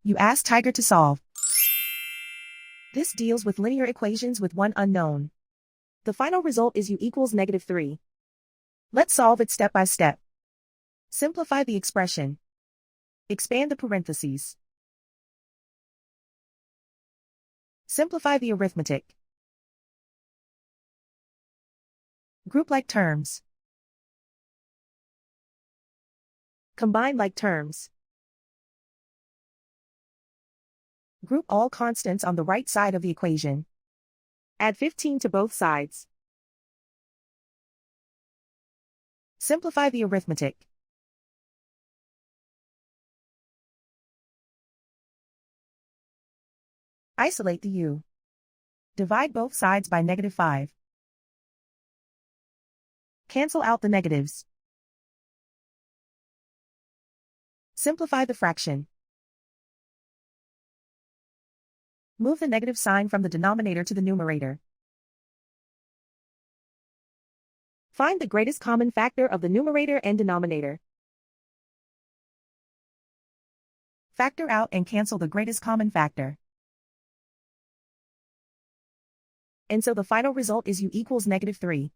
You ask Tiger to solve. This deals with linear equations with one unknown. The final result is u equals -3. Let's solve it step by step. Simplify the expression. Expand the parentheses. Simplify the arithmetic. Group like terms. Combine like terms. Group all constants on the right side of the equation. Add 15 to both sides. Simplify the arithmetic. Isolate the u. Divide both sides by -5. Cancel out the negatives. Simplify the fraction. Move the negative sign from the denominator to the numerator. Find the greatest common factor of the numerator and denominator. Factor out and cancel the greatest common factor. And so the final result is u equals -3.